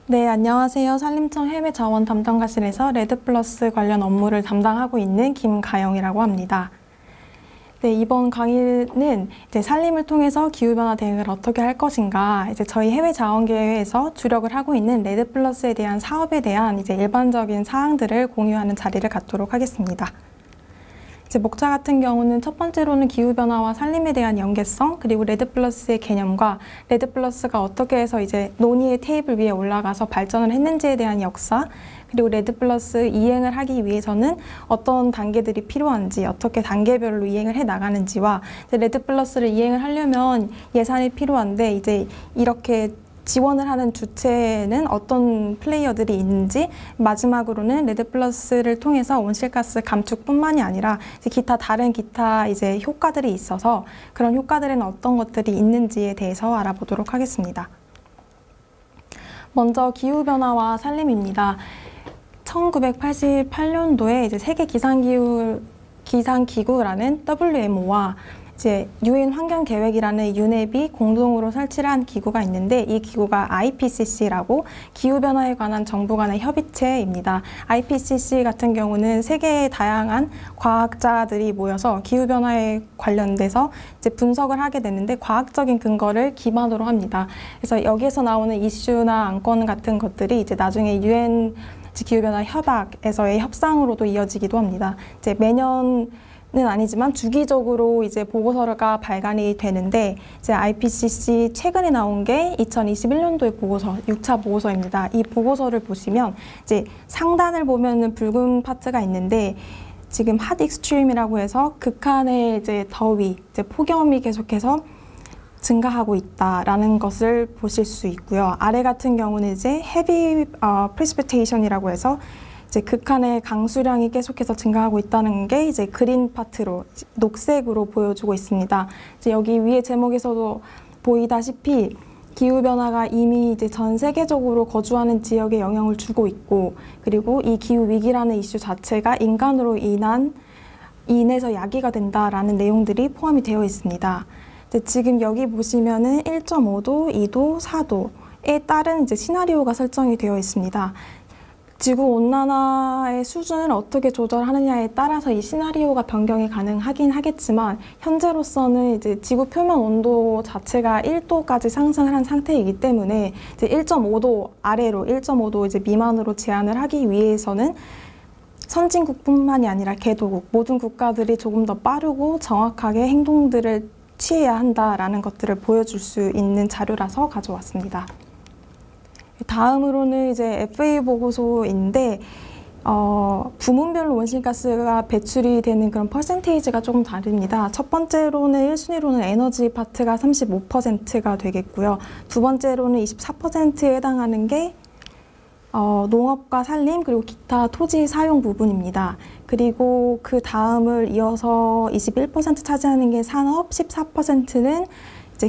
네, 안녕하세요. 산림청 해외자원 담당과실에서 레드플러스 관련 업무를 담당하고 있는 김가영이라고 합니다. 네, 이번 강의는 산림을 통해서 기후변화 대응을 어떻게 할 것인가, 저희 해외자원계획에서 주력을 하고 있는 레드플러스에 대한 사업에 대한 일반적인 사항들을 공유하는 자리를 갖도록 하겠습니다. 목차 같은 경우는 첫 번째로는 기후변화와 산림에 대한 연계성, 그리고 레드플러스의 개념과 레드플러스가 어떻게 해서 논의의 테이블 위에 올라가서 발전을 했는지에 대한 역사, 그리고 레드플러스 이행을 하기 위해서는 어떤 단계들이 필요한지, 어떻게 단계별로 이행을 해 나가는지와 레드플러스를 이행을 하려면 예산이 필요한데 이렇게 지원을 하는 주체는 어떤 플레이어들이 있는지, 마지막으로는 레드플러스를 통해서 온실가스 감축뿐만이 아니라 다른 기타 효과들이 있어서 그런 효과들에는 어떤 것들이 있는지에 대해서 알아보도록 하겠습니다. 먼저 기후변화와 산림입니다. 1988년도에 세계 기상기구라는 WMO와 유엔 환경계획이라는 유네비 공동으로 설치를 한 기구가 있는데, 이 기구가 IPCC라고 기후변화에 관한 정부 간의 협의체입니다. IPCC 같은 경우는 세계의 다양한 과학자들이 모여서 기후변화에 관련돼서 분석을 하게 되는데, 과학적인 근거를 기반으로 합니다. 그래서 여기에서 나오는 이슈나 안건 같은 것들이 나중에 유엔 기후변화 협약에서의 협상으로도 이어지기도 합니다. 매년 는 아니지만 주기적으로 보고서가 발간이 되는데, IPCC 최근에 나온 게 2021년도의 보고서, 6차 보고서입니다. 이 보고서를 보시면 상단을 보면은 붉은 파트가 있는데, 지금 핫 익스트림이라고 해서 극한의 더위, 폭염이 계속해서 증가하고 있다라는 것을 보실 수 있고요. 아래 같은 경우는 헤비 프레시피테이션이라고 해서 극한의 강수량이 계속해서 증가하고 있다는 게 그린 파트로, 녹색으로 보여주고 있습니다. 여기 위에 제목에서도 보이다시피 기후변화가 이미 전 세계적으로 거주하는 지역에 영향을 주고 있고, 그리고 이 기후위기라는 이슈 자체가 인간으로 인해서 야기가 된다라는 내용들이 포함이 되어 있습니다. 지금 여기 보시면은 1.5도, 2도, 4도에 따른 시나리오가 설정이 되어 있습니다. 지구온난화의 수준을 어떻게 조절하느냐에 따라서 이 시나리오가 변경이 가능하긴 하겠지만, 현재로서는 지구 표면 온도 자체가 1도까지 상승을 한 상태이기 때문에 1.5도 아래로, 1.5도 미만으로 제한을 하기 위해서는 선진국뿐만이 아니라 개도국, 모든 국가들이 조금 더 빠르고 정확하게 행동들을 취해야 한다라는 것들을 보여줄 수 있는 자료라서 가져왔습니다. 다음으로는 FA 보고서인데, 부문별로 온실가스가 배출이 되는 그런 퍼센테이지가 조금 다릅니다. 첫 번째로는 1순위로는 에너지 파트가 35%가 되겠고요. 두 번째로는 24%에 해당하는 게 농업과 산림, 그리고 기타 토지 사용 부분입니다. 그리고 그 다음을 이어서 21% 차지하는 게 산업, 14%는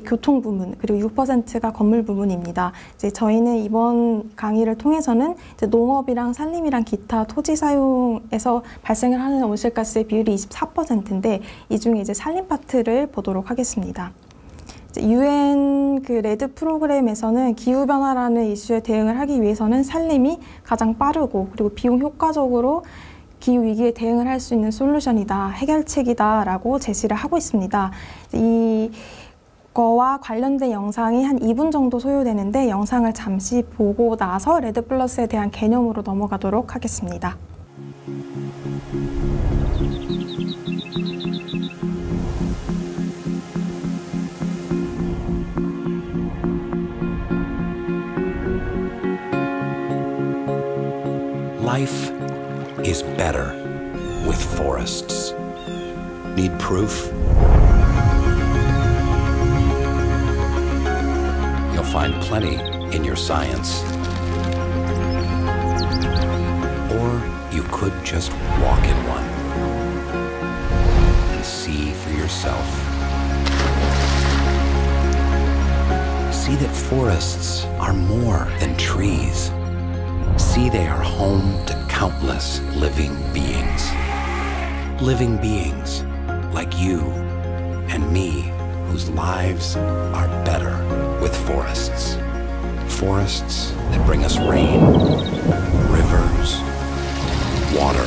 교통 부문, 그리고 6%가 건물 부문입니다. 저희는 이번 강의를 통해서는 농업이랑 산림이랑 기타 토지 사용에서 발생을 하는 온실가스의 비율이 24%인데, 이 중에 산림 파트를 보도록 하겠습니다. 유엔 레드 프로그램에서는 기후변화라는 이슈에 대응을 하기 위해서는 산림이 가장 빠르고 그리고 비용 효과적으로 기후위기에 대응을 할 수 있는 솔루션이다, 해결책이다 라고 제시를 하고 있습니다. 이거와 관련된 영상이 한 2분 정도 소요되는데, 영상을 잠시 보고 나서 레드플러스에 대한 개념으로 넘어가도록 하겠습니다. Life is better with forests. Need proof? You'll find plenty in your science. Or you could just walk in one and see for yourself. See that forests are more than trees. See they are home to countless living beings. Living beings like you and me, whose lives are better with forests. forests that bring us rain, rivers, water.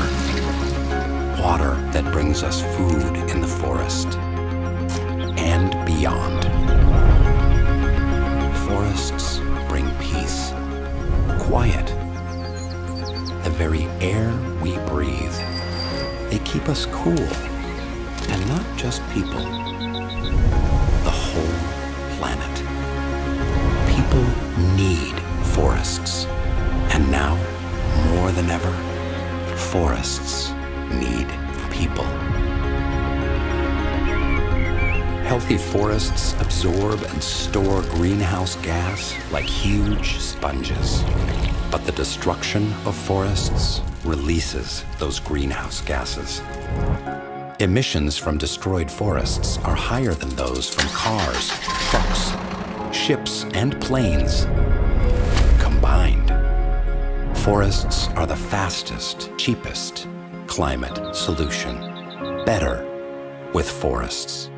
Water that brings us food in the forest and beyond. Forests bring peace, quiet, the very air we breathe. They keep us cool, and not just people, the whole planet. People need forests, and now, more than ever, forests need people. Healthy forests absorb and store greenhouse gas like huge sponges. But the destruction of forests releases those greenhouse gases. Emissions from destroyed forests are higher than those from cars, trucks, ships, and planes combined. Forests are the fastest, cheapest climate solution. Better with forests.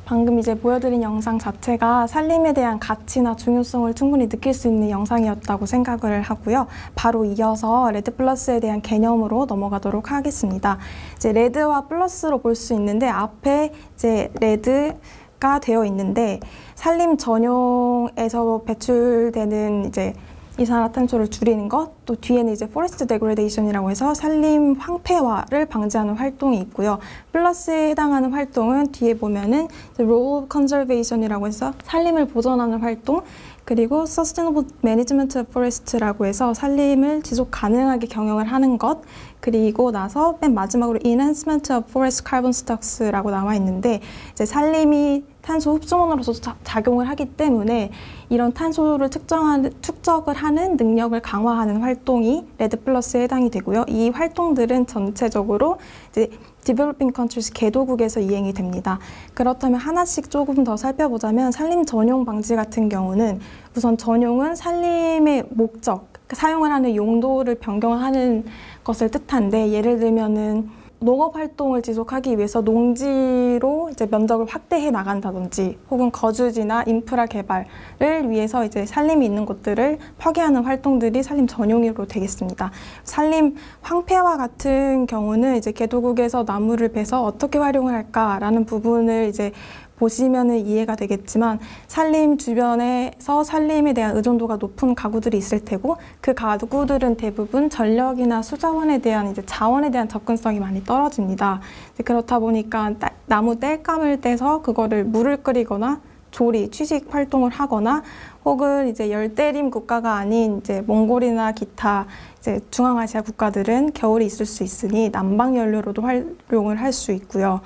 방금 이제 보여드린 영상 자체가 산림에 대한 가치나 중요성을 충분히 느낄 수 있는 영상이었다고 생각을 하고요. 바로 이어서 레드 플러스에 대한 개념으로 넘어가도록 하겠습니다. 이제 레드와 플러스로 볼 수 있는데 앞에 이제 레드가 되어 있는데 산림 전용에서 배출되는 이제 이산화탄소를 줄이는 것, 또 뒤에는 이제 포레스트 데그레데이션이라고 해서 산림 황폐화를 방지하는 활동이 있고요. 플러스에 해당하는 활동은 뒤에 보면은 롤 컨저베이션이라고 해서 산림을 보존하는 활동, 그리고 Sustainable Management of Forest라고 해서 산림을 지속 가능하게 경영을 하는 것, 그리고 나서 맨 마지막으로 Enhancement of Forest Carbon Stocks라고 나와 있는데 이제 산림이 탄소 흡수원으로서 작용을 하기 때문에 이런 탄소를 축적을 하는 능력을 강화하는 활동이 레드 플러스에 해당이 되고요. 이 활동들은 전체적으로 이제 Developing Countries 개도국에서 이행이 됩니다. 그렇다면 하나씩 조금 더 살펴보자면 산림 전용 방지 같은 경우는 우선 전용은 산림의 목적, 사용을 하는 용도를 변경하는 것을 뜻한데 예를 들면은 농업 활동을 지속하기 위해서 농지로 이제 면적을 확대해 나간다든지 혹은 거주지나 인프라 개발을 위해서 이제 산림이 있는 곳들을 파괴하는 활동들이 산림 전용으로 되겠습니다. 산림 황폐화 같은 경우는 이제 개도국에서 나무를 베서 어떻게 활용을 할까라는 부분을 이제 보시면은 이해가 되겠지만 산림 주변에서 산림에 대한 의존도가 높은 가구들이 있을 테고 그 가구들은 대부분 전력이나 수자원에 대한 이제 자원에 대한 접근성이 많이 떨어집니다. 그렇다 보니까 나무 땔감을 떼서 그거를 물을 끓이거나 조리, 취식 활동을 하거나 혹은 이제 열대림 국가가 아닌 이제 몽골이나 기타 이제 중앙아시아 국가들은 겨울이 있을 수 있으니 난방 연료로도 활용을 할 수 있고요.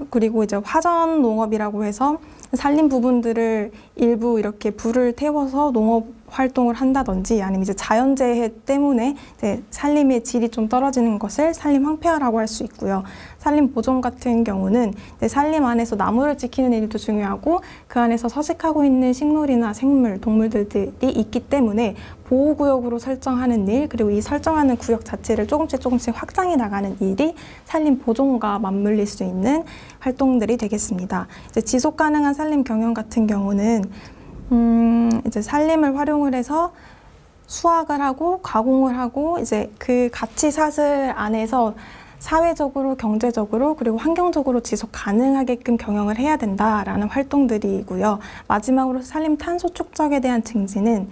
그리고 이제 화전 농업이라고 해서 산림 부분들을 일부 이렇게 불을 태워서 농업 활동을 한다든지 아니면 이제 자연재해 때문에 이제 산림의 질이 좀 떨어지는 것을 산림 황폐화라고 할 수 있고요. 산림 보존 같은 경우는 이제 산림 안에서 나무를 지키는 일도 중요하고 그 안에서 서식하고 있는 식물이나 생물, 동물들이 있기 때문에 보호구역으로 설정하는 일, 그리고 이 설정하는 구역 자체를 조금씩 확장해 나가는 일이 산림 보존과 맞물릴 수 있는 활동들이 되겠습니다. 이제 지속 가능한 산림 경영 같은 경우는 이제 산림을 활용을 해서 수확을 하고 가공을 하고 이제 그 가치사슬 안에서 사회적으로, 경제적으로, 그리고 환경적으로 지속 가능하게끔 경영을 해야 된다라는 활동들이고요. 마지막으로 산림 탄소 축적에 대한 증진은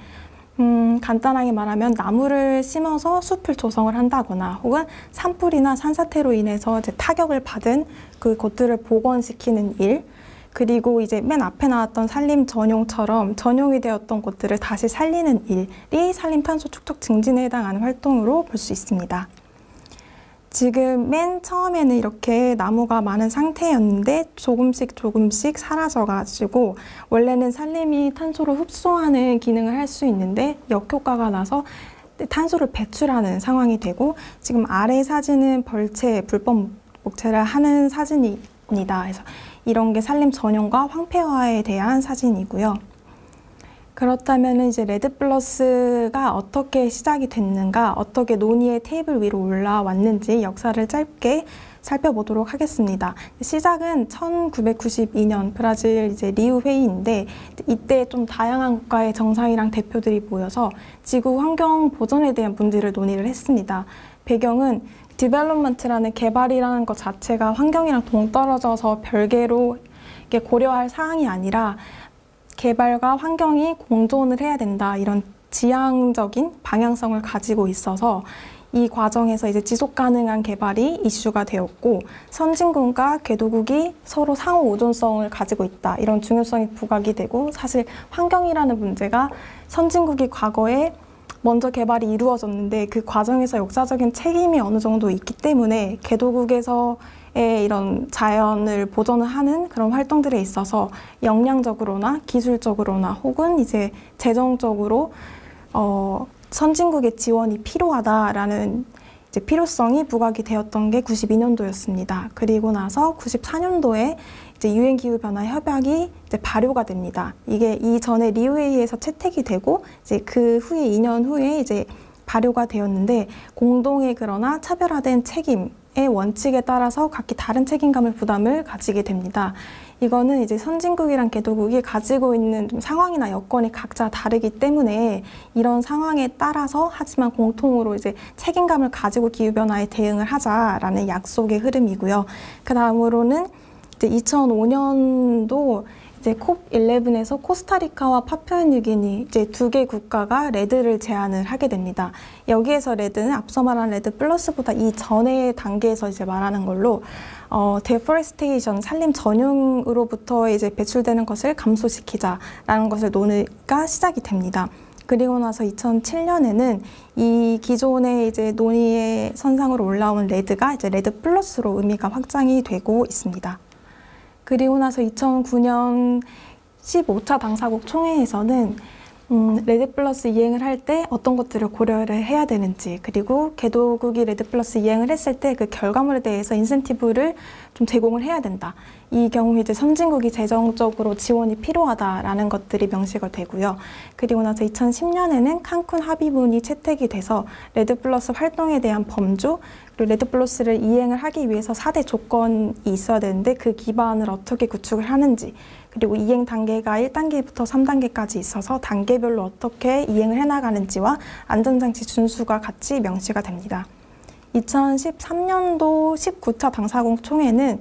간단하게 말하면 나무를 심어서 숲을 조성을 한다거나 혹은 산불이나 산사태로 인해서 이제 타격을 받은 그 곳들을 복원시키는 일, 그리고 이제 맨 앞에 나왔던 산림 전용처럼 전용이 되었던 곳들을 다시 살리는 일이 산림 탄소 축적 증진에 해당하는 활동으로 볼 수 있습니다. 지금 맨 처음에는 이렇게 나무가 많은 상태였는데 조금씩 사라져가지고 원래는 산림이 탄소를 흡수하는 기능을 할 수 있는데 역효과가 나서 탄소를 배출하는 상황이 되고 지금 아래 사진은 벌채, 불법 목채를 하는 사진입니다. 그래서 이런 게 산림 전용과 황폐화에 대한 사진이고요. 그렇다면 이제 레드 플러스가 어떻게 시작이 됐는가, 어떻게 논의의 테이블 위로 올라왔는지 역사를 짧게 살펴보도록 하겠습니다. 시작은 1992년 브라질 이제 리우 회의인데 이때 좀 다양한 국가의 정상이랑 대표들이 모여서 지구 환경 보전에 대한 문제를 논의를 했습니다. 배경은 디벨롭먼트라는 개발이라는 것 자체가 환경이랑 동떨어져서 별개로 고려할 사항이 아니라 개발과 환경이 공존을 해야 된다, 이런 지향적인 방향성을 가지고 있어서 이 과정에서 이제 지속 가능한 개발이 이슈가 되었고, 선진국과 개도국이 서로 상호 의존성을 가지고 있다, 이런 중요성이 부각이 되고, 사실 환경이라는 문제가 선진국이 과거에 먼저 개발이 이루어졌는데 그 과정에서 역사적인 책임이 어느 정도 있기 때문에 개도국에서의 이런 자연을 보존을 하는 그런 활동들에 있어서 역량적으로나 기술적으로나 혹은 이제 재정적으로 선진국의 지원이 필요하다라는 이제 필요성이 부각이 되었던 게 92년도였습니다. 그리고 나서 94년도에 이제 유엔 기후 변화 협약이 이제 발효가 됩니다. 이게 이전에 리우회의에서 채택이 되고 이제 그 후에 2년 후에 이제 발효가 되었는데, 공동의 그러나 차별화된 책임의 원칙에 따라서 각기 다른 책임감을 부담을 가지게 됩니다. 이거는 이제 선진국이랑 개도국이 가지고 있는 좀 상황이나 여건이 각자 다르기 때문에 이런 상황에 따라서 하지만 공통으로 이제 책임감을 가지고 기후변화에 대응을 하자라는 약속의 흐름이고요. 그 다음으로는 이제 2005년도 이제 콥11에서 코스타리카와 파푸아뉴기니 이제 두 개 국가가 레드를 제안을 하게 됩니다. 여기에서 레드는 앞서 말한 레드 플러스보다 이전의 단계에서 이제 말하는 걸로 deforestation, 산림 전용으로부터 이제 배출되는 것을 감소시키자라는 것을 논의가 시작이 됩니다. 그리고 나서 2007년에는 이 기존의 이제 논의의 선상으로 올라온 레드가 이제 레드 플러스로 의미가 확장이 되고 있습니다. 그리고 나서 2009년 15차 당사국 총회에서는 레드 플러스 이행을 할 때 어떤 것들을 고려를 해야 되는지, 그리고 개도국이 레드 플러스 이행을 했을 때 그 결과물에 대해서 인센티브를 좀 제공을 해야 된다. 이 경우에 이제 선진국이 재정적으로 지원이 필요하다라는 것들이 명시가 되고요. 그리고 나서 2010년에는 칸쿤 합의문이 채택이 돼서 레드 플러스 활동에 대한 범주, 그리고 레드 플러스를 이행을 하기 위해서 4대 조건이 있어야 되는데 그 기반을 어떻게 구축을 하는지, 그리고 이행 단계가 1단계부터 3단계까지 있어서 단계별로 어떻게 이행을 해나가는지와 안전장치 준수가 같이 명시가 됩니다. 2013년도 19차 당사국 총회는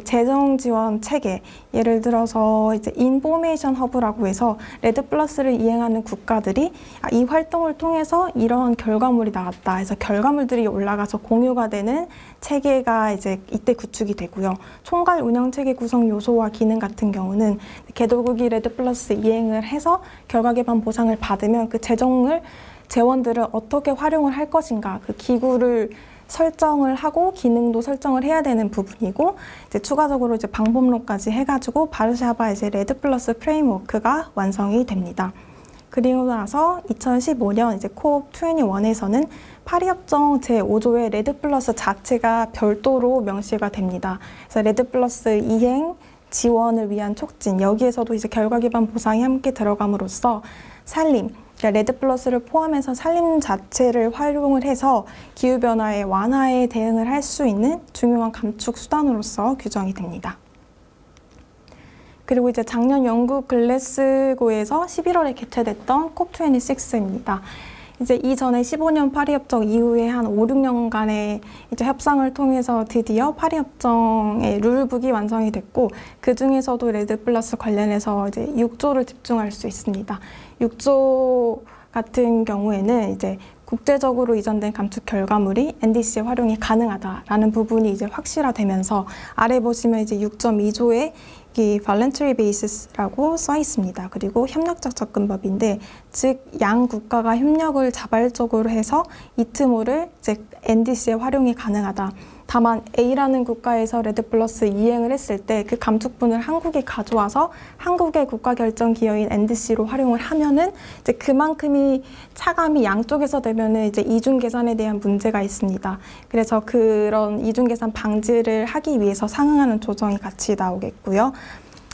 재정 지원 체계, 예를 들어서 이제 인포메이션 허브라고 해서 레드 플러스를 이행하는 국가들이 이 활동을 통해서 이러한 결과물이 나왔다 해서 결과물들이 올라가서 공유가 되는 체계가 이제 이때 구축이 되고요. 총괄 운영 체계 구성 요소와 기능 같은 경우는 개도국이 레드 플러스 이행을 해서 결과 기반 보상을 받으면 그 재원들을 어떻게 활용을 할 것인가, 그 기구를 설정을 하고 기능도 설정을 해야 되는 부분이고, 이제 추가적으로 이제 방법론까지 해가지고 바르샤바 이제 레드 플러스 프레임워크가 완성이 됩니다. 그리고 나서 2015년 이제 콥21에서는 파리협정 제5조의 레드 플러스 자체가 별도로 명시가 됩니다. 그래서 레드 플러스 이행 지원을 위한 촉진, 여기에서도 이제 결과 기반 보상이 함께 들어감으로써 산림, 그러니까 레드 플러스를 포함해서 산림 자체를 활용을 해서 기후변화의 완화에 대응을 할 수 있는 중요한 감축 수단으로서 규정이 됩니다. 그리고 이제 작년 영국 글래스고에서 11월에 개최됐던 콥26입니다. 이제 이전에 15년 파리협정 이후에 한 5, 6년간의 이제 협상을 통해서 드디어 파리협정의 룰북이 완성이 됐고, 그 중에서도 레드 플러스 관련해서 이제 6조를 집중할 수 있습니다. 6조 같은 경우에는 이제 국제적으로 이전된 감축 결과물이 NDC의 활용이 가능하다라는 부분이 이제 확실화되면서, 아래 보시면 이제 6.2조에 이 voluntary basis라고 써 있습니다. 그리고 협력적 접근법인데, 즉 양 국가가 협력을 자발적으로 해서 이 틈을 이제 NDC의 활용이 가능하다. 다만 A라는 국가에서 레드 플러스 이행을 했을 때 그 감축분을 한국에 가져와서 한국의 국가 결정 기여인 NDC로 활용을 하면은 이제 그만큼이 차감이 양쪽에서 되면은 이제 이중 계산에 대한 문제가 있습니다. 그래서 그런 이중 계산 방지를 하기 위해서 상응하는 조정이 같이 나오겠고요.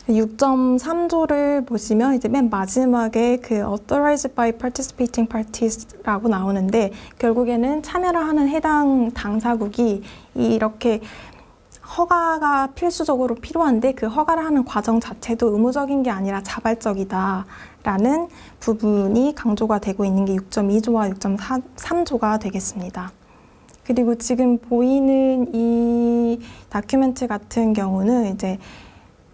6.3조를 보시면 이제 맨 마지막에 그 authorized by participating parties라고 나오는데, 결국에는 참여를 하는 해당 당사국이 이렇게 허가가 필수적으로 필요한데 그 허가를 하는 과정 자체도 의무적인 게 아니라 자발적이다라는 부분이 강조가 되고 있는 게 6.2조와 6.3조가 되겠습니다. 그리고 지금 보이는 이 다큐멘트 같은 경우는 이제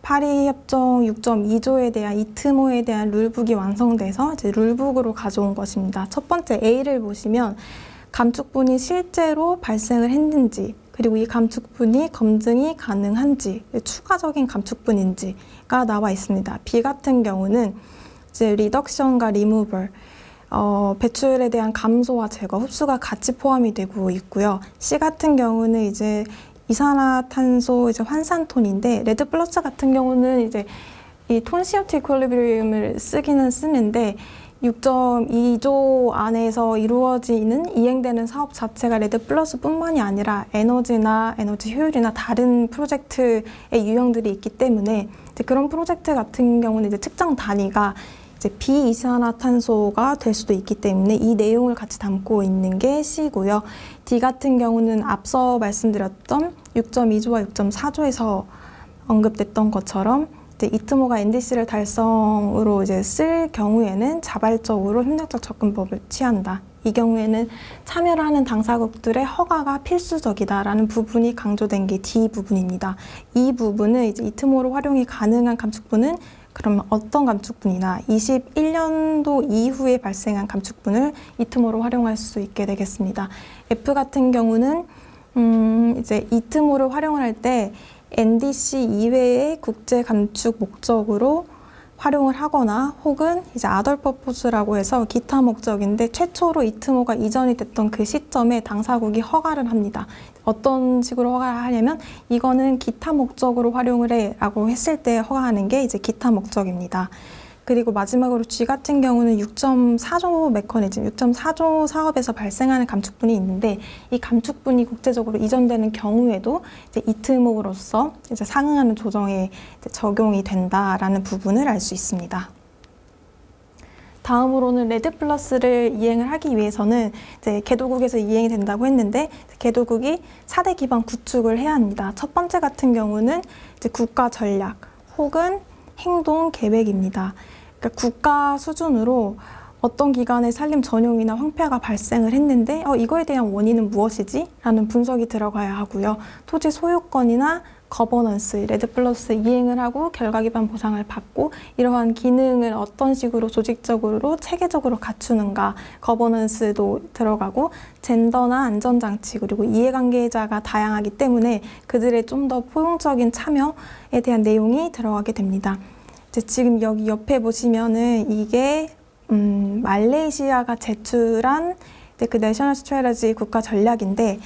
파리 협정 6.2조에 대한 이트모에 대한 룰북이 완성돼서 이제 룰북으로 가져온 것입니다. 첫 번째 A를 보시면 감축분이 실제로 발생을 했는지, 그리고 이 감축분이 검증이 가능한지, 추가적인 감축분인지가 나와 있습니다. B 같은 경우는 이제 리덕션과 리무벌, 배출에 대한 감소와 제거, 흡수가 같이 포함이 되고 있고요. C 같은 경우는 이제 이산화탄소 이제 환산톤인데, 레드 플러스 같은 경우는 이제 이 톤 CO2 이퀄리브리움을 쓰기는 쓰는데 6.2조 안에서 이루어지는 이행되는 사업 자체가 레드 플러스뿐만이 아니라 에너지나 에너지 효율이나 다른 프로젝트의 유형들이 있기 때문에 이제 그런 프로젝트 같은 경우는 이제 측정 단위가 이제 비이산화탄소가 될 수도 있기 때문에 이 내용을 같이 담고 있는 게 C고요. D 같은 경우는 앞서 말씀드렸던 6.2조와 6.4조에서 언급됐던 것처럼 이트모가 NDC를 달성으로 이제 쓸 경우에는 자발적으로 협력적 접근법을 취한다. 이 경우에는 참여를 하는 당사국들의 허가가 필수적이다라는 부분이 강조된 게 D 부분입니다. 이 부분은 이제 이트모로 활용이 가능한 감축분은 그러면 어떤 감축분이나 21년도 이후에 발생한 감축분을 이트모로 활용할 수 있게 되겠습니다. F 같은 경우는 이제 이트모를 활용을 할 때 NDC 이외의 국제 감축 목적으로 활용을 하거나 혹은 이제 other purpose라고 해서 기타 목적인데 최초로 이트모가 이전이 됐던 그 시점에 당사국이 허가를 합니다. 어떤 식으로 허가를 하냐면 이거는 기타 목적으로 활용을 해 라고 했을 때 허가하는 게 이제 기타 목적입니다. 그리고 마지막으로 G 같은 경우는 6.4조 메커니즘, 6.4조 사업에서 발생하는 감축분이 있는데 이 감축분이 국제적으로 이전되는 경우에도 이제 이트모로서 이제 상응하는 조정에 이제 적용이 된다라는 부분을 알 수 있습니다. 다음으로는 레드 플러스를 이행을 하기 위해서는 이제 개도국에서 이행이 된다고 했는데 개도국이 4대 기반 구축을 해야 합니다. 첫 번째 같은 경우는 이제 국가 전략 혹은 행동 계획입니다. 그러니까 국가 수준으로 어떤 기관의 산림 전용이나 황폐화가 발생을 했는데 이거에 대한 원인은 무엇이지? 라는 분석이 들어가야 하고요. 토지 소유권이나 거버넌스, 레드 플러스 이행을 하고 결과 기반 보상을 받고 이러한 기능을 어떤 식으로 조직적으로 체계적으로 갖추는가, 거버넌스도 들어가고 젠더나 안전장치 그리고 이해관계자가 다양하기 때문에 그들의 좀 더 포용적인 참여에 대한 내용이 들어가게 됩니다. 이제 지금 여기 옆에 보시면은 이게 말레이시아가 제출한 그 내셔널 스트래티지 국가 전략인데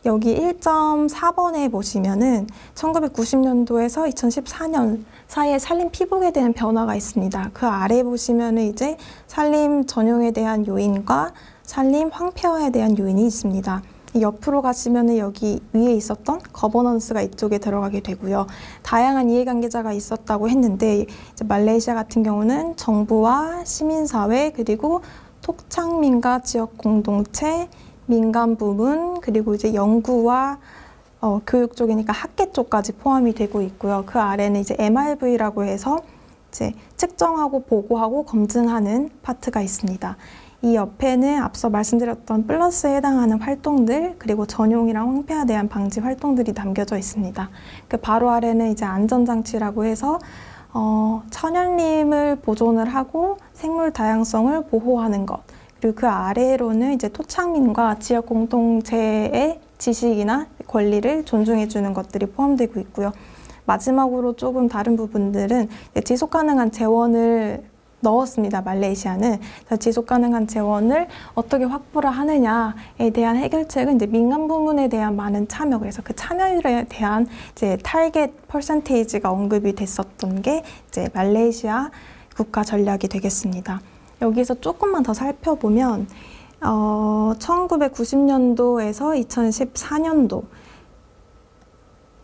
여기 1.4번에 보시면은 1990년도에서 2014년 사이에 산림 피복에 대한 변화가 있습니다. 그 아래 보시면은 이제 산림 전용에 대한 요인과 산림 황폐화에 대한 요인이 있습니다. 옆으로 가시면은 여기 위에 있었던 거버넌스가 이쪽에 들어가게 되고요. 다양한 이해관계자가 있었다고 했는데 이제 말레이시아 같은 경우는 정부와 시민사회 그리고 토착민과 지역 공동체, 민간 부문 그리고 이제 연구와 교육 쪽이니까 학계 쪽까지 포함이 되고 있고요. 그 아래는 이제 MRV라고 해서 이제 측정하고 보고하고 검증하는 파트가 있습니다. 이 옆에는 앞서 말씀드렸던 플러스에 해당하는 활동들 그리고 전용이랑 황폐화에 대한 방지 활동들이 담겨져 있습니다. 그 바로 아래는 이제 안전장치라고 해서 천연림을 보존을 하고 생물 다양성을 보호하는 것 그리고 그 아래로는 이제 토착민과 지역 공동체의 지식이나 권리를 존중해 주는 것들이 포함되고 있고요. 마지막으로 조금 다른 부분들은 지속 가능한 재원을 넣었습니다. 말레이시아는 지속 가능한 재원을 어떻게 확보를 하느냐에 대한 해결책은 이제 민간 부문에 대한 많은 참여, 그래서 그 참여율에 대한 이제 타겟 퍼센테이지가 언급이 됐었던 게 이제 말레이시아 국가 전략이 되겠습니다. 여기서 조금만 더 살펴보면 1990년도에서 2014년도에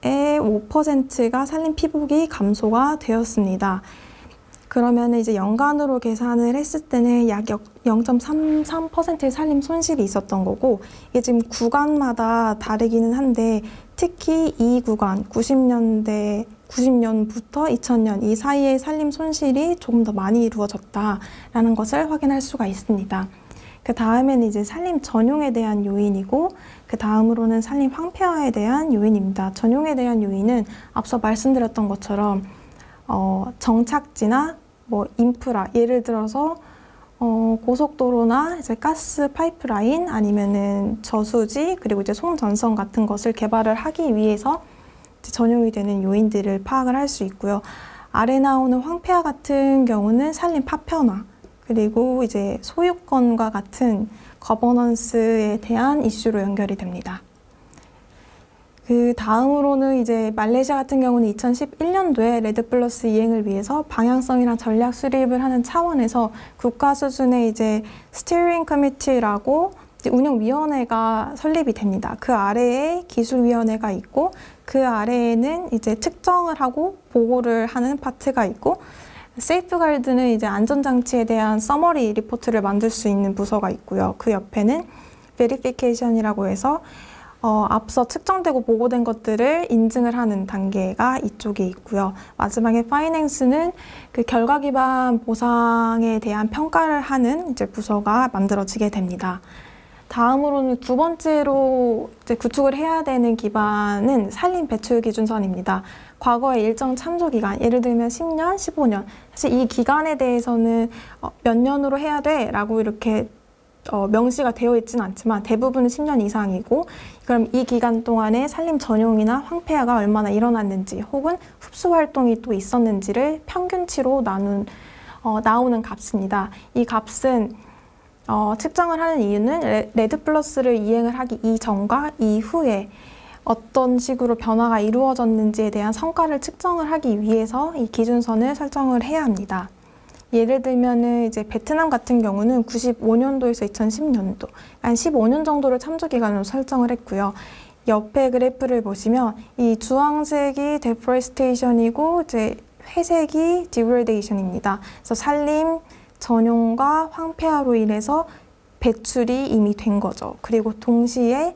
5%가 산림 피복이 감소가 되었습니다. 그러면 이제 연간으로 계산을 했을 때는 약 0.33%의 산림 손실이 있었던 거고 이게 지금 구간마다 다르기는 한데 특히 이 구간 90년부터 2000년 이 사이에 산림 손실이 조금 더 많이 이루어졌다라는 것을 확인할 수가 있습니다. 그 다음에는 이제 산림 전용에 대한 요인이고 그 다음으로는 산림 황폐화에 대한 요인입니다. 전용에 대한 요인은 앞서 말씀드렸던 것처럼 정착지나 뭐 인프라, 예를 들어서 고속도로나 이제 가스 파이프라인 아니면은 저수지 그리고 이제 송전선 같은 것을 개발을 하기 위해서 이제 전용이 되는 요인들을 파악을 할 수 있고요. 아래 나오는 황폐화 같은 경우는 산림 파편화 그리고 이제 소유권과 같은 거버넌스에 대한 이슈로 연결이 됩니다. 그 다음으로는 이제 말레이시아 같은 경우는 2011년도에 레드+ 이행을 위해서 방향성이랑 전략 수립을 하는 차원에서 국가 수준의 이제 스티어링 커미티라고 운영위원회가 설립이 됩니다. 그 아래에 기술위원회가 있고 그 아래에는 이제 측정을 하고 보고를 하는 파트가 있고 세이프가드는 이제 안전장치에 대한 서머리 리포트를 만들 수 있는 부서가 있고요. 그 옆에는 베리피케이션이라고 해서 앞서 측정되고 보고된 것들을 인증을 하는 단계가 이쪽에 있고요. 마지막에 파이낸스는 그 결과 기반 보상에 대한 평가를 하는 이제 부서가 만들어지게 됩니다. 다음으로는 두 번째로 이제 구축을 해야 되는 기반은 산림 배출 기준선입니다. 과거의 일정 참조 기간, 예를 들면 10년, 15년. 사실 이 기간에 대해서는 몇 년으로 해야 돼 라고 이렇게 명시가 되어 있지는 않지만 대부분은 10년 이상이고 그럼 이 기간 동안에 산림 전용이나 황폐화가 얼마나 일어났는지 혹은 흡수 활동이 또 있었는지를 평균치로 나오는 값입니다. 이 값은 측정을 하는 이유는 레드+를 이행을 하기 이전과 이후에 어떤 식으로 변화가 이루어졌는지에 대한 성과를 측정을 하기 위해서 이 기준선을 설정을 해야 합니다. 예를 들면은 이제 베트남 같은 경우는 95년도에서 2010년도, 한 15년 정도를 참조 기간으로 설정을 했고요. 옆에 그래프를 보시면 이 주황색이 deforestation이고 이제 회색이 degradation입니다. 그래서 산림 전용과 황폐화로 인해서 배출이 이미 된 거죠. 그리고 동시에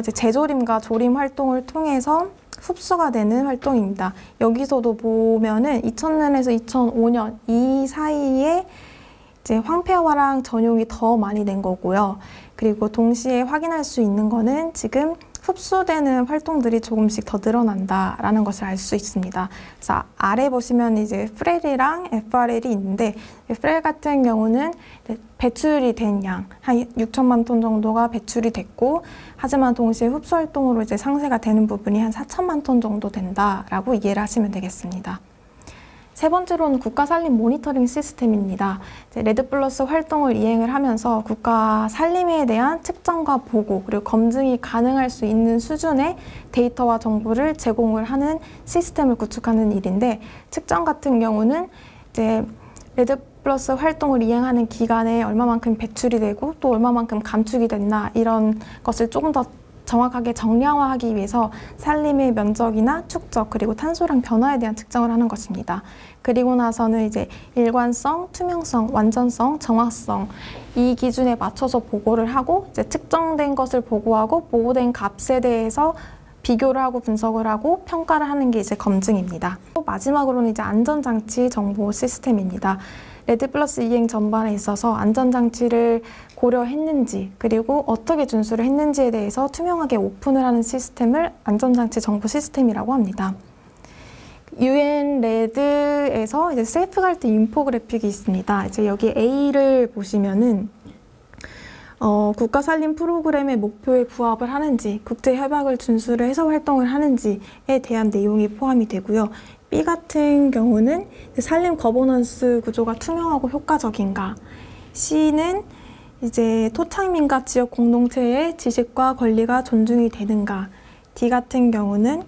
이제 재조림과 조림 활동을 통해서 흡수가 되는 활동입니다. 여기서도 보면은 2000년에서 2005년 이 사이에 이제 황폐화랑 전용이 더 많이 된 거고요. 그리고 동시에 확인할 수 있는 거는 지금 흡수되는 활동들이 조금씩 더 늘어난다라는 것을 알 수 있습니다. 그래서 아래 보시면 이제 프렐이랑 FRL이 있는데 프렐 같은 경우는 배출이 된 양, 한 6천만 톤 정도가 배출이 됐고 하지만 동시에 흡수 활동으로 이제 상쇄가 되는 부분이 한 4천만 톤 정도 된다라고 이해를 하시면 되겠습니다. 세 번째로는 국가 산림 모니터링 시스템입니다. 레드+ 활동을 이행을 하면서 국가 산림에 대한 측정과 보고 그리고 검증이 가능할 수 있는 수준의 데이터와 정보를 제공을 하는 시스템을 구축하는 일인데 측정 같은 경우는 이제 레드+ 활동을 이행하는 기간에 얼마만큼 배출이 되고 또 얼마만큼 감축이 됐나 이런 것을 조금 더 정확하게 정량화하기 위해서 산림의 면적이나 축적 그리고 탄소량 변화에 대한 측정을 하는 것입니다. 그리고 나서는 이제 일관성, 투명성, 완전성, 정확성 이 기준에 맞춰서 보고를 하고 이제 측정된 것을 보고하고 보고된 값에 대해서 비교를 하고 분석을 하고 평가를 하는 게 이제 검증입니다. 또 마지막으로는 이제 안전장치 정보 시스템입니다. 레드+ 이행 전반에 있어서 안전장치를 고려했는지 그리고 어떻게 준수를 했는지에 대해서 투명하게 오픈을 하는 시스템을 안전장치 정보 시스템이라고 합니다. UN 레드에서 이제 세이프가드 인포그래픽이 있습니다. 이제 여기 A를 보시면은 국가 산림 프로그램의 목표에 부합을 하는지, 국제 협약을 준수를 해서 활동을 하는지에 대한 내용이 포함이 되고요. B 같은 경우는 산림 거버넌스 구조가 투명하고 효과적인가. C는 이제 토착민과 지역 공동체의 지식과 권리가 존중이 되는가. D 같은 경우는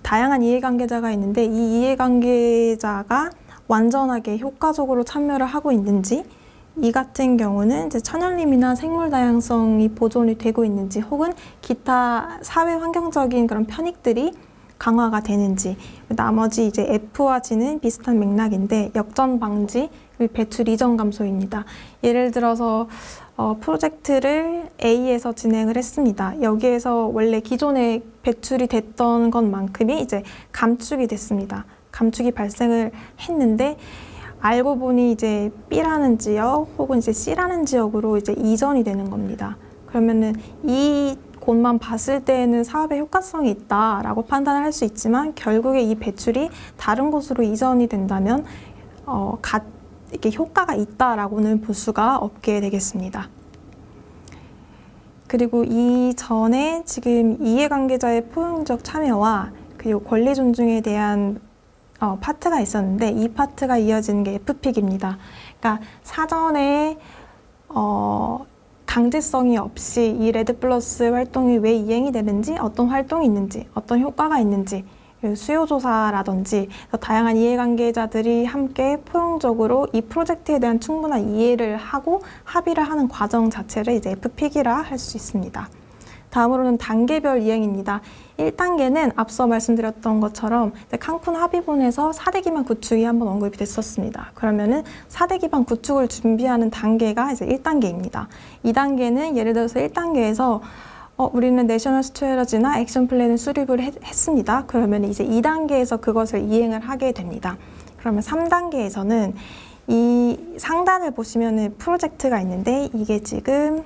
다양한 이해관계자가 있는데 이 이해관계자가 완전하게 효과적으로 참여를 하고 있는지, 이 같은 경우는 이제 천연림이나 생물 다양성이 보존이 되고 있는지 혹은 기타 사회 환경적인 그런 편익들이 강화가 되는지, 나머지 이제 F와 G는 비슷한 맥락인데 역전 방지, 배출 이전 감소입니다. 예를 들어서 프로젝트를 A에서 진행을 했습니다. 여기에서 원래 기존에 배출이 됐던 것만큼이 이제 감축이 됐습니다. 감축이 발생을 했는데 알고 보니 이제 B라는 지역 혹은 이제 C라는 지역으로 이제 이전이 되는 겁니다. 그러면은 이 곳만 봤을 때에는 사업의 효과성이 있다라고 판단을 할 수 있지만 결국에 이 배출이 다른 곳으로 이전이 된다면 이렇게 효과가 있다라고는 볼 수가 없게 되겠습니다. 그리고 이전에 지금 이해관계자의 포용적 참여와 그리고 권리 존중에 대한 파트가 있었는데 이 파트가 이어지는 게 FPIC입니다. 그러니까 사전에 강제성이 없이 이 레드플러스 활동이 왜 이행이 되는지, 어떤 활동이 있는지, 어떤 효과가 있는지 수요조사라든지 다양한 이해관계자들이 함께 포용적으로 이 프로젝트에 대한 충분한 이해를 하고 합의를 하는 과정 자체를 이제 FPIC이라 할 수 있습니다. 다음으로는 단계별 이행입니다. 1단계는 앞서 말씀드렸던 것처럼 칸쿤 합의본에서 4대 기반 구축이 한번 언급이 됐었습니다. 그러면은 4대 기반 구축을 준비하는 단계가 이제 1단계입니다. 2단계는 예를 들어서 1단계에서 우리는 내셔널 스트래티지나 액션 플랜을 수립을 했습니다. 그러면 이제 2단계에서 그것을 이행을 하게 됩니다. 그러면 3단계에서는 이 상단을 보시면은 프로젝트가 있는데 이게 지금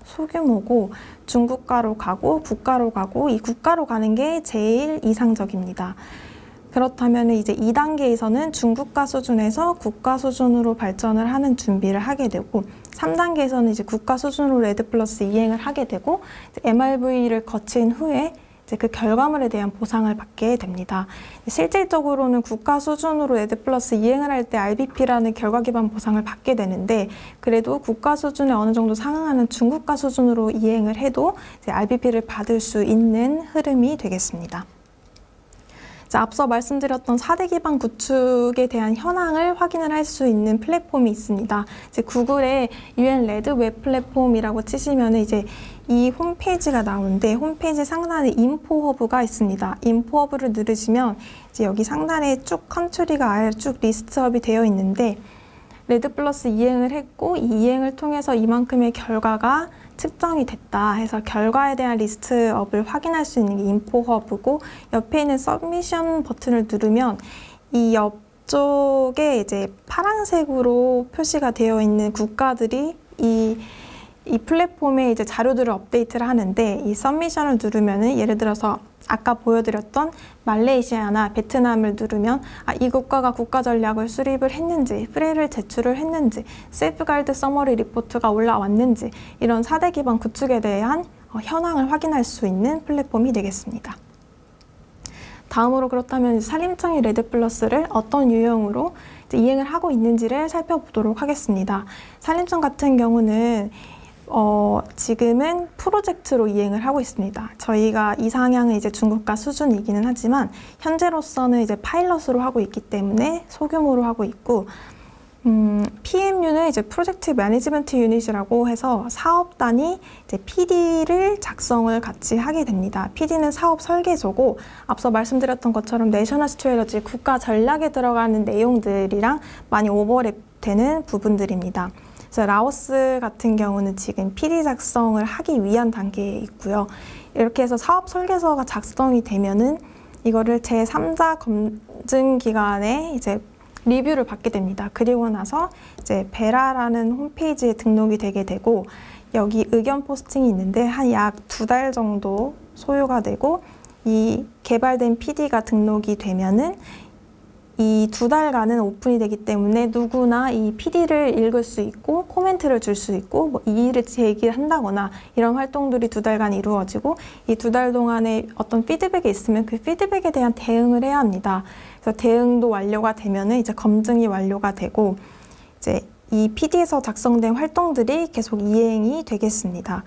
소규모고 중국가로 가고 국가로 가고 이 국가로 가는 게 제일 이상적입니다. 그렇다면 이제 2단계에서는 중국가 수준에서 국가 수준으로 발전을 하는 준비를 하게 되고 3단계에서는 이제 국가 수준으로 레드플러스 이행을 하게 되고 MRV를 거친 후에 이제 그 결과물에 대한 보상을 받게 됩니다. 실질적으로는 국가 수준으로 레드플러스 이행을 할 때 RBP라는 결과 기반 보상을 받게 되는데 그래도 국가 수준에 어느 정도 상응하는 중국가 수준으로 이행을 해도 이제 RBP를 받을 수 있는 흐름이 되겠습니다. 앞서 말씀드렸던 4대 기반 구축에 대한 현황을 확인을 할 수 있는 플랫폼이 있습니다. 이제 구글에 UN 레드 웹 플랫폼이라고 치시면 이제 이 홈페이지가 나오는데 홈페이지 상단에 인포 허브가 있습니다. 인포 허브를 누르시면 이제 여기 상단에 쭉 컨트리가 아예 쭉 리스트업이 되어 있는데 레드플러스 이행을 했고 이 이행을 통해서 이만큼의 결과가 측정이 됐다 해서 결과에 대한 리스트업을 확인할 수 있는 게 인포 허브고 옆에 있는 서미션 버튼을 누르면 이 옆쪽에 이제 파란색으로 표시가 되어 있는 국가들이 이 플랫폼에 이제 자료들을 업데이트를 하는데 이 서미션을 누르면은 예를 들어서 아까 보여드렸던 말레이시아나 베트남을 누르면 이 국가가 국가 전략을 수립을 했는지, 프레를 제출을 했는지, 세이프가이드 서머리 리포트가 올라왔는지 이런 4대 기반 구축에 대한 현황을 확인할 수 있는 플랫폼이 되겠습니다. 다음으로 그렇다면 산림청이 레드플러스를 어떤 유형으로 이행을 하고 있는지를 살펴보도록 하겠습니다. 산림청 같은 경우는 지금은 프로젝트로 이행을 하고 있습니다. 저희가 이상향은 이제 중국가 수준이기는 하지만 현재로서는 이제 파일럿으로 하고 있기 때문에 소규모로 하고 있고 PMU는 이제 프로젝트 매니지먼트 유닛이라고 해서 사업단이 이제 PD를 작성을 같이 하게 됩니다. PD는 사업 설계서고 앞서 말씀드렸던 것처럼 내셔널 스트래티지 국가 전략에 들어가는 내용들이랑 많이 오버랩되는 부분들입니다. 그래서 라오스 같은 경우는 지금 PD 작성을 하기 위한 단계에 있고요. 이렇게 해서 사업 설계서가 작성이 되면은 이거를 제3자 검증 기관에 이제 리뷰를 받게 됩니다. 그리고 나서 이제 베라라는 홈페이지에 등록이 되게 되고 여기 의견 포스팅이 있는데 한 약 2달 정도 소요가 되고 이 개발된 PD가 등록이 되면은 이 2달간은 오픈이 되기 때문에 누구나 이 PD를 읽을 수 있고 코멘트를 줄 수 있고 뭐 이의를 제기한다거나 이런 활동들이 2달간 이루어지고 이 2달 동안에 어떤 피드백이 있으면 그 피드백에 대한 대응을 해야 합니다. 그래서 대응도 완료가 되면은 이제 검증이 완료가 되고 이제 이 PD에서 작성된 활동들이 계속 이행이 되겠습니다.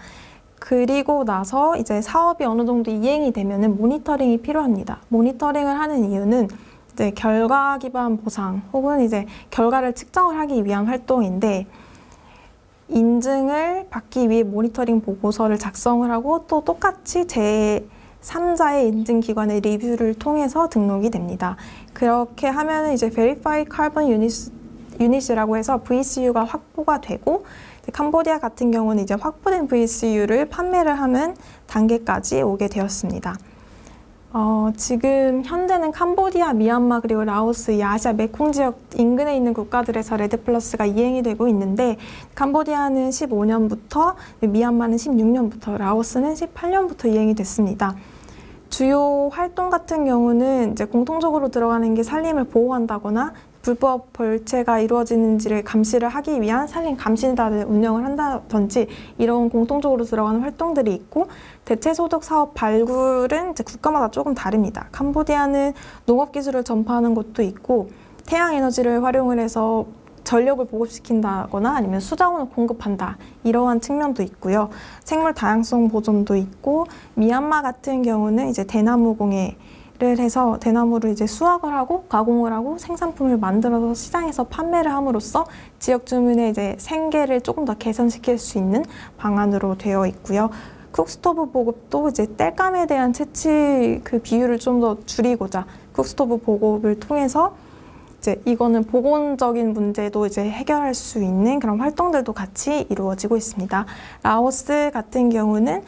그리고 나서 이제 사업이 어느 정도 이행이 되면은 모니터링이 필요합니다. 모니터링을 하는 이유는 이제 결과 기반 보상 혹은 이제 결과를 측정을 하기 위한 활동인데 인증을 받기 위해 모니터링 보고서를 작성을 하고 또 똑같이 제3자의 인증기관의 리뷰를 통해서 등록이 됩니다. 그렇게 하면 이제 Verify Carbon 유닛이라고 해서 VCU가 확보가 되고 캄보디아 같은 경우는 이제 확보된 VCU를 판매를 하는 단계까지 오게 되었습니다. 지금 현재는 캄보디아, 미얀마 그리고 라오스, 이 아시아 메콩 지역 인근에 있는 국가들에서 레드 플러스가 이행이 되고 있는데 캄보디아는 15년부터, 미얀마는 16년부터, 라오스는 18년부터 이행이 됐습니다. 주요 활동 같은 경우는 이제 공통적으로 들어가는 게 산림을 보호한다거나 불법 벌채가 이루어지는지를 감시를 하기 위한 산림 감시단을 운영을 한다든지 이런 공통적으로 들어가는 활동들이 있고 대체소득 사업 발굴은 이제 국가마다 조금 다릅니다. 캄보디아는 농업 기술을 전파하는 곳도 있고 태양 에너지를 활용을 해서 전력을 보급시킨다거나 아니면 수자원을 공급한다 이러한 측면도 있고요. 생물 다양성 보존도 있고 미얀마 같은 경우는 이제 대나무 공예 를 해서 대나무를 이제 수확을 하고 가공을 하고 생산품을 만들어서 시장에서 판매를 함으로써 지역 주민의 이제 생계를 조금 더 개선시킬 수 있는 방안으로 되어 있고요. 쿡스토브 보급도 이제 땔감에 대한 채취 그 비율을 좀 더 줄이고자 쿡스토브 보급을 통해서 이제 이거는 보건적인 문제도 이제 해결할 수 있는 그런 활동들도 같이 이루어지고 있습니다. 라오스 같은 경우는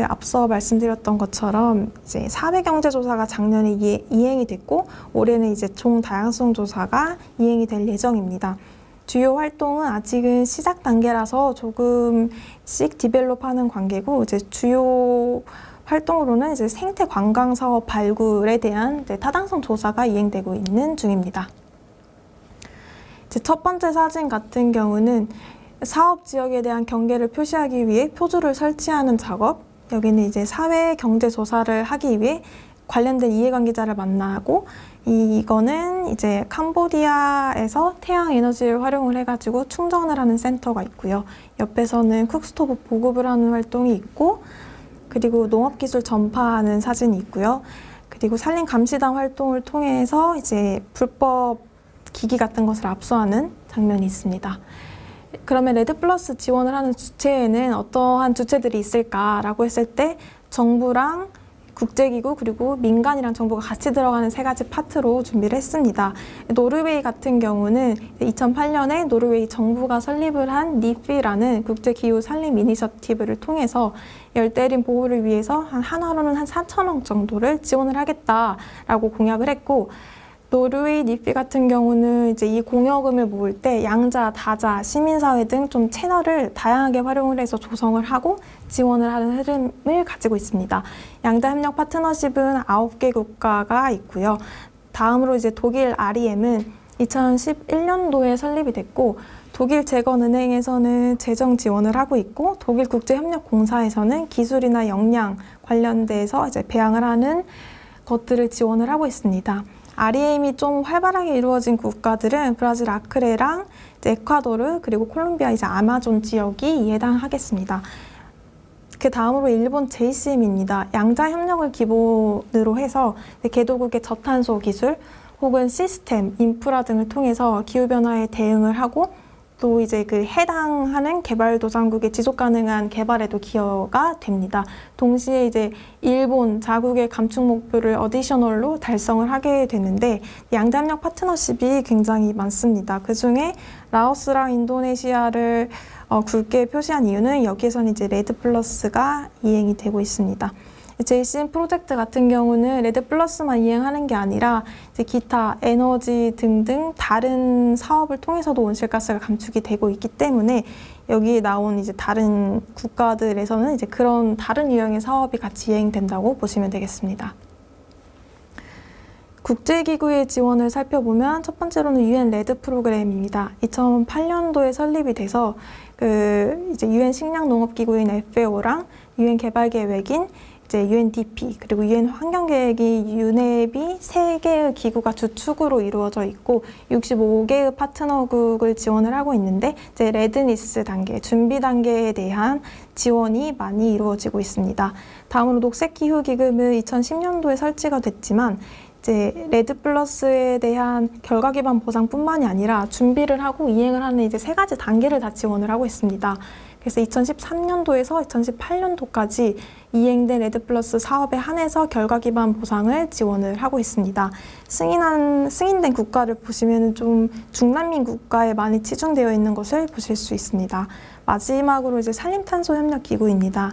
앞서 말씀드렸던 것처럼 이제 사회경제조사가 작년에 이행이 됐고 올해는 이제 종다양성 조사가 이행이 될 예정입니다. 주요 활동은 아직은 시작 단계라서 조금씩 디벨롭하는 관계고 이제 주요 활동으로는 이제 생태 관광 사업 발굴에 대한 이제 타당성 조사가 이행되고 있는 중입니다. 이제 첫 번째 사진 같은 경우는 사업 지역에 대한 경계를 표시하기 위해 표주를 설치하는 작업. 여기는 이제 사회 경제 조사를 하기 위해 관련된 이해관계자를 만나고 이거는 이제 캄보디아에서 태양 에너지를 활용을 해가지고 충전을 하는 센터가 있고요. 옆에서는 쿡스토브 보급을 하는 활동이 있고 그리고 농업기술 전파하는 사진이 있고요. 그리고 산림 감시단 활동을 통해서 이제 불법 기기 같은 것을 압수하는 장면이 있습니다. 그러면 레드 플러스 지원을 하는 주체에는 어떠한 주체들이 있을까라고 했을 때 정부랑 국제기구 그리고 민간이랑 정부가 같이 들어가는 세 가지 파트로 준비를 했습니다. 노르웨이 같은 경우는 2008년에 노르웨이 정부가 설립을 한 니피라는 국제기후 산림 이니셔티브를 통해서 열대림 보호를 위해서 한화로는 한 4천억 정도를 지원을 하겠다라고 공약을 했고 노르웨이 니피 같은 경우는 이제 이 공여금을 모을 때 양자, 다자, 시민사회 등 좀 채널을 다양하게 활용을 해서 조성을 하고 지원을 하는 흐름을 가지고 있습니다. 양자협력 파트너십은 9개 국가가 있고요. 다음으로 이제 독일 REM은 2011년도에 설립이 됐고 독일 재건은행에서는 재정 지원을 하고 있고 독일 국제협력공사에서는 기술이나 역량 관련돼서 이제 배양을 하는 것들을 지원을 하고 있습니다. REM이 좀 활발하게 이루어진 국가들은 브라질 아크레랑 에콰도르 그리고 콜롬비아 이제 아마존 지역이 해당하겠습니다. 그 다음으로 일본 JCM입니다. 양자 협력을 기본으로 해서 개도국의 저탄소 기술 혹은 시스템, 인프라 등을 통해서 기후 변화에 대응을 하고 또 이제 해당하는 개발도상국의 지속 가능한 개발에도 기여가 됩니다. 동시에 이제 일본 자국의 감축 목표를 어디셔널로 달성을 하게 되는데 양자협력 파트너십이 굉장히 많습니다. 그중에 라오스랑 인도네시아를 굵게 표시한 이유는 여기에서는 이제 레드 플러스가 이행이 되고 있습니다. JCM 프로젝트 같은 경우는 레드 플러스만 이행하는 게 아니라 이제 기타 에너지 등등 다른 사업을 통해서도 온실가스가 감축이 되고 있기 때문에 여기에 나온 이제 다른 국가들에서는 이제 그런 다른 유형의 사업이 같이 이행된다고 보시면 되겠습니다. 국제기구의 지원을 살펴보면 첫 번째로는 UN 레드 프로그램입니다. 2008년도에 설립이 돼서 이제 UN 식량농업기구인 FAO랑 UN 개발계획인 이제 UNDP 그리고 UN 환경계획이 UNEP이 3개의 기구가 주축으로 이루어져 있고 65개의 파트너국을 지원을 하고 있는데 이제 레드니스 단계, 준비 단계에 대한 지원이 많이 이루어지고 있습니다. 다음으로 녹색기후기금은 2010년도에 설치가 됐지만 이제 레드 플러스에 대한 결과 기반 보상뿐만이 아니라 준비를 하고 이행을 하는 이제 3가지 단계를 다 지원을 하고 있습니다. 그래서 2013년도에서 2018년도까지 이행된 레드플러스 사업에 한해서 결과 기반 보상을 지원을 하고 있습니다. 승인된 국가를 보시면 좀 중난민 국가에 많이 치중되어 있는 것을 보실 수 있습니다. 마지막으로 이제 산림탄소협력기구입니다.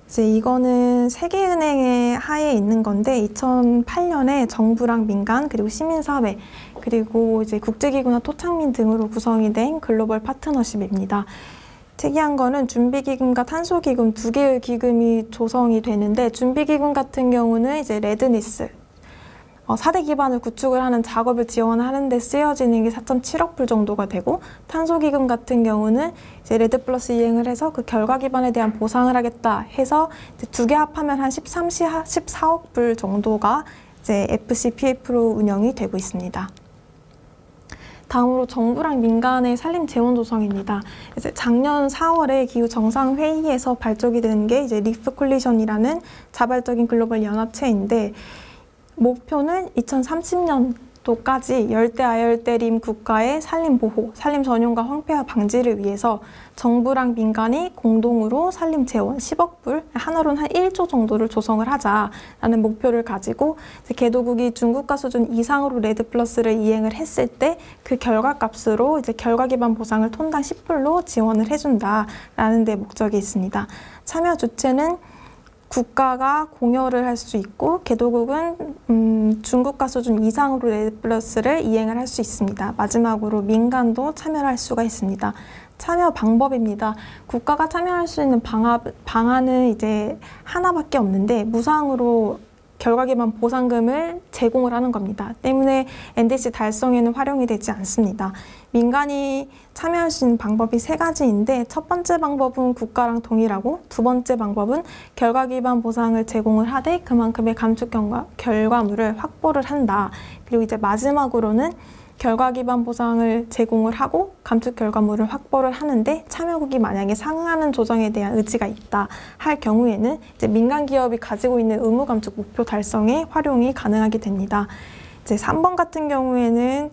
이제 이거는 세계은행의 하에 있는 건데 2008년에 정부랑 민간 그리고 시민사회 그리고 이제 국제기구나 토착민 등으로 구성이 된 글로벌 파트너십입니다. 특이한 거는 준비기금과 탄소기금 두 개의 기금이 조성이 되는데 준비기금 같은 경우는 이제 레드니스 4대 기반을 구축을 하는 작업을 지원하는 데 쓰여지는 게 4.7억 불 정도가 되고 탄소기금 같은 경우는 이제 레드플러스 이행을 해서 그 결과 기반에 대한 보상을 하겠다 해서 두 개 합하면 한 14억 불 정도가 이제 FCPF로 운영이 되고 있습니다. 다음으로 정부랑 민간의 산림 재원 조성입니다. 이제 작년 4월에 기후 정상회의에서 발족이 된 게 이제 리프 콜리션이라는 자발적인 글로벌 연합체인데 목표는 2030년도까지 열대 아열대림 국가의 산림 보호, 산림 전용과 황폐화 방지를 위해서 정부랑 민간이 공동으로 산림 재원 10억 불, 하나로는 한 1조 정도를 조성을 하자라는 목표를 가지고 개도국이 중국가 수준 이상으로 레드플러스를 이행을 했을 때 그 결과값으로 이제 결과 기반 보상을 톤당 10불로 지원을 해준다라는 데 목적이 있습니다. 참여 주체는 국가가 공여를 할 수 있고 개도국은 중국가 수준 이상으로 레드플러스를 이행을 할 수 있습니다. 마지막으로 민간도 참여를 할 수가 있습니다. 참여 방법입니다. 국가가 참여할 수 있는 방안은 이제 하나밖에 없는데 무상으로 결과 기반 보상금을 제공을 하는 겁니다. 때문에 NDC 달성에는 활용이 되지 않습니다. 민간이 참여할 수 있는 방법이 3가지인데 첫 번째 방법은 국가랑 동일하고 두 번째 방법은 결과 기반 보상을 제공을 하되 그만큼의 감축 결과물을 확보를 한다. 그리고 이제 마지막으로는 결과 기반 보상을 제공을 하고 감축 결과물을 확보를 하는데 참여국이 만약에 상응하는 조정에 대한 의지가 있다 할 경우에는 이제 민간 기업이 가지고 있는 의무 감축 목표 달성에 활용이 가능하게 됩니다. 이제 3번 같은 경우에는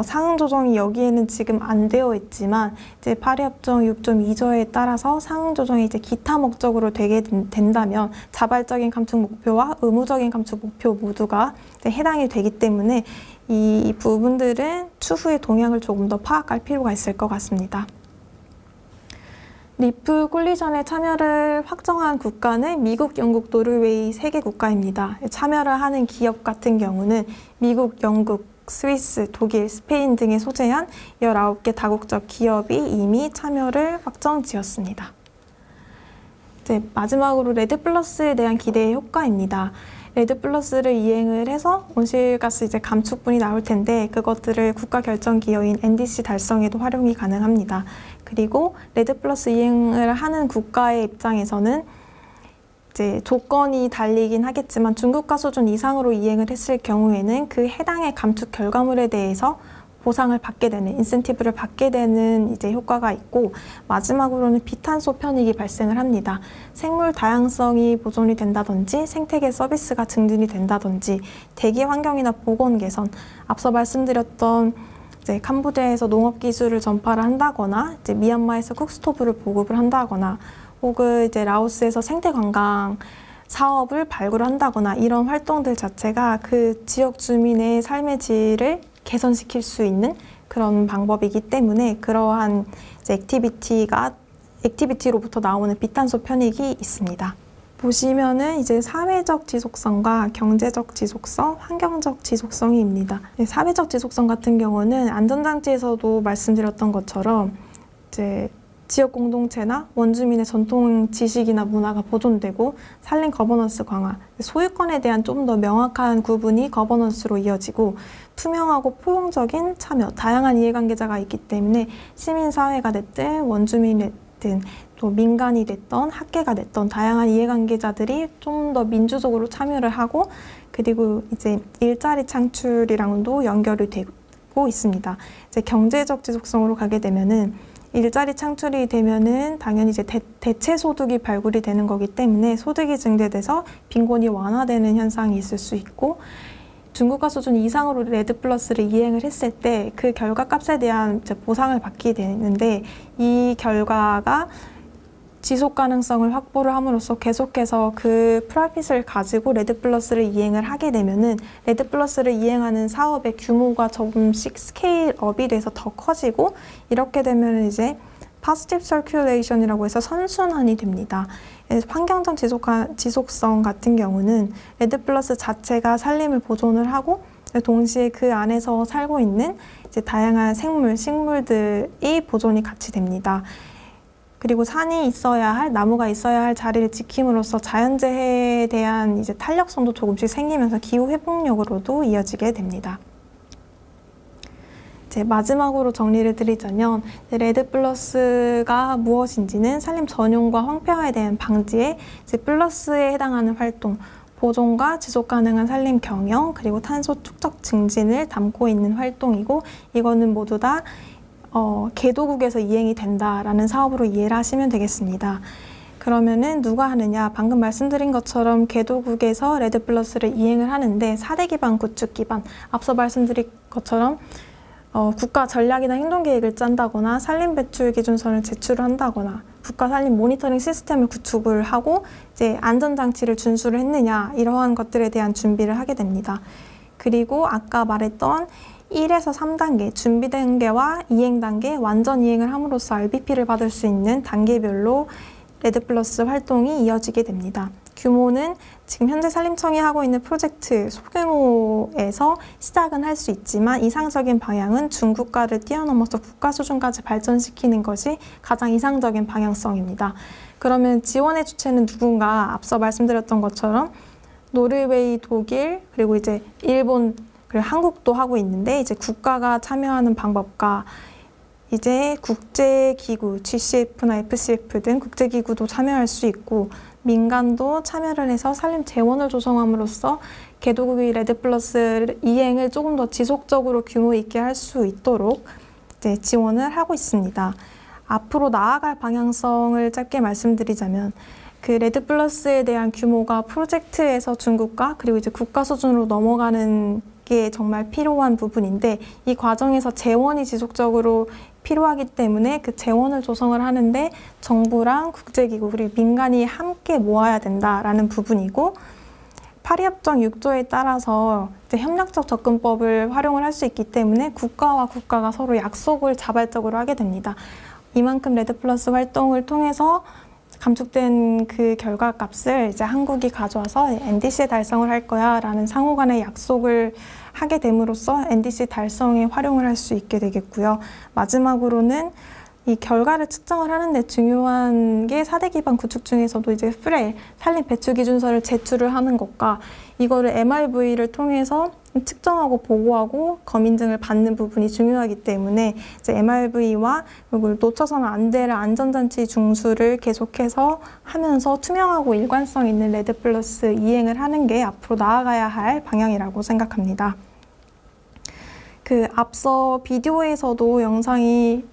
상응 조정이 여기에는 지금 안 되어 있지만 이제 파리협정 6.2조에 따라서 상응 조정이 이제 기타 목적으로 되게 된다면 자발적인 감축 목표와 의무적인 감축 목표 모두가 이제 해당이 되기 때문에 이 부분들은 추후에 동향을 조금 더 파악할 필요가 있을 것 같습니다. 리프 콜리션에 참여를 확정한 국가는 미국, 영국, 노르웨이 3개 국가입니다. 참여를 하는 기업 같은 경우는 미국, 영국, 스위스, 독일, 스페인 등에 소재한 19개 다국적 기업이 이미 참여를 확정지었습니다. 이제 마지막으로 레드플러스에 대한 기대의 효과입니다. 레드플러스를 이행을 해서 온실가스 이제 감축분이 나올 텐데 그것들을 국가 결정 기여인 NDC 달성에도 활용이 가능합니다. 그리고 레드플러스 이행을 하는 국가의 입장에서는 이제 조건이 달리긴 하겠지만 중국가 수준 이상으로 이행을 했을 경우에는 그 해당의 감축 결과물에 대해서 보상을 받게 되는, 인센티브를 받게 되는 이제 효과가 있고 마지막으로는 비탄소 편익이 발생을 합니다. 생물 다양성이 보존이 된다든지 생태계 서비스가 증진이 된다든지 대기 환경이나 보건 개선, 앞서 말씀드렸던 이제 캄보디아에서 농업 기술을 전파를 한다거나 이제 미얀마에서 쿡스토브를 보급을 한다거나 혹은 이제 라오스에서 생태 관광 사업을 발굴한다거나 이런 활동들 자체가 그 지역 주민의 삶의 질을 개선시킬 수 있는 그런 방법이기 때문에 그러한 이제 액티비티로부터 나오는 비탄소 편익이 있습니다. 보시면은 이제 사회적 지속성과 경제적 지속성, 환경적 지속성입니다. 사회적 지속성 같은 경우는 안전장치에서도 말씀드렸던 것처럼 이제 지역 공동체나 원주민의 전통 지식이나 문화가 보존되고 산림 거버넌스 강화, 소유권에 대한 좀 더 명확한 구분이 거버넌스로 이어지고 투명하고 포용적인 참여, 다양한 이해관계자가 있기 때문에 시민사회가 됐든 원주민이 됐든 또 민간이 됐던 학계가 됐던 다양한 이해관계자들이 좀 더 민주적으로 참여를 하고 그리고 이제 일자리 창출이랑도 연결이 되고 있습니다. 이제 경제적 지속성으로 가게 되면은 일자리 창출이 되면은 당연히 이제 대체 소득이 발굴이 되는 거기 때문에 소득이 증대돼서 빈곤이 완화되는 현상이 있을 수 있고 중국가 수준 이상으로 레드 플러스를 이행을 했을 때 그 결과값에 대한 이제 보상을 받게 되는데, 이 결과가 지속 가능성을 확보를 함으로써 계속해서 그 프로핏을 가지고 레드 플러스를 이행을 하게 되면은 레드 플러스를 이행하는 사업의 규모가 조금씩 스케일업이 돼서 더 커지고, 이렇게 되면 이제 positive circulation이라고 해서 선순환이 됩니다. 환경적 지속성 같은 경우는 레드 플러스 자체가 산림을 보존을 하고, 동시에 그 안에서 살고 있는 이제 다양한 생물, 식물들이 보존이 같이 됩니다. 그리고 산이 있어야 할, 나무가 있어야 할 자리를 지킴으로써 자연재해에 대한 이제 탄력성도 조금씩 생기면서 기후 회복력으로도 이어지게 됩니다. 이제 마지막으로 정리를 드리자면, 레드 플러스가 무엇인지는 산림 전용과 황폐화에 대한 방지에 이제 플러스에 해당하는 활동, 보존과 지속 가능한 산림 경영, 그리고 탄소 축적 증진을 담고 있는 활동이고, 이거는 모두 다 개도국에서 이행이 된다라는 사업으로 이해를 하시면 되겠습니다. 그러면은 누가 하느냐? 방금 말씀드린 것처럼 개도국에서 레드 플러스를 이행을 하는데 4대 기반, 구축 기반, 앞서 말씀드린 것처럼 국가 전략이나 행동계획을 짠다거나 산림 배출 기준선을 제출을 한다거나 국가 산림 모니터링 시스템을 구축을 하고 이제 안전장치를 준수를 했느냐, 이러한 것들에 대한 준비를 하게 됩니다. 그리고 아까 말했던 1에서 3단계, 준비 단계와 이행 단계, 완전 이행을 함으로써 RBP를 받을 수 있는 단계별로 레드 플러스 활동이 이어지게 됩니다. 규모는 지금 현재 산림청이 하고 있는 프로젝트 소규모에서 시작은 할 수 있지만, 이상적인 방향은 중국가를 뛰어넘어서 국가 수준까지 발전시키는 것이 가장 이상적인 방향성입니다. 그러면 지원의 주체는 누군가? 앞서 말씀드렸던 것처럼 노르웨이, 독일, 그리고 이제 일본, 그리고 한국도 하고 있는데, 이제 국가가 참여하는 방법과 이제 국제기구, GCF나 FCF 등 국제기구도 참여할 수 있고, 민간도 참여를 해서 산림 재원을 조성함으로써 개도국의 레드 플러스 이행을 조금 더 지속적으로 규모 있게 할 수 있도록 이제 지원을 하고 있습니다. 앞으로 나아갈 방향성을 짧게 말씀드리자면, 그 레드 플러스에 대한 규모가 프로젝트에서 중국가, 그리고 이제 국가 수준으로 넘어가는 게 정말 필요한 부분인데, 이 과정에서 재원이 지속적으로 필요하기 때문에 그 재원을 조성을 하는데 정부랑 국제기구 그리고 민간이 함께 모아야 된다라는 부분이고, 파리협정 6조에 따라서 이제 협력적 접근법을 활용을 할 수 있기 때문에 국가와 국가가 서로 약속을 자발적으로 하게 됩니다. 이만큼 레드 플러스 활동을 통해서 감축된 그 결과값을 이제 한국이 가져와서 NDC 달성을 할 거야 라는 상호 간의 약속을 하게 됨으로써 NDC 달성에 활용을 할 수 있게 되겠고요. 마지막으로는 이 결과를 측정을 하는데 중요한 게 4대 기반 구축 중에서도 이제 프레일, 산림 배출 기준서를 제출을 하는 것과 이거를 MRV를 통해서 측정하고 보고하고 검인증을 받는 부분이 중요하기 때문에 이제 MRV와 그리고 놓쳐서는 안 될 안전장치 중수를 계속해서 하면서 투명하고 일관성 있는 레드 플러스 이행을 하는 게 앞으로 나아가야 할 방향이라고 생각합니다. 그 앞서 비디오에서도 영상이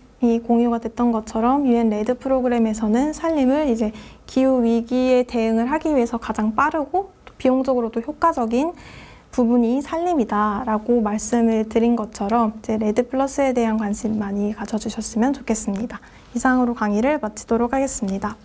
공유가 됐던 것처럼 UN 레드 프로그램에서는 산림을 이제 기후 위기에 대응을 하기 위해서 가장 빠르고 비용적으로도 효과적인 부분이 산림이다라고 말씀을 드린 것처럼 이제 레드 플러스에 대한 관심 많이 가져주셨으면 좋겠습니다. 이상으로 강의를 마치도록 하겠습니다.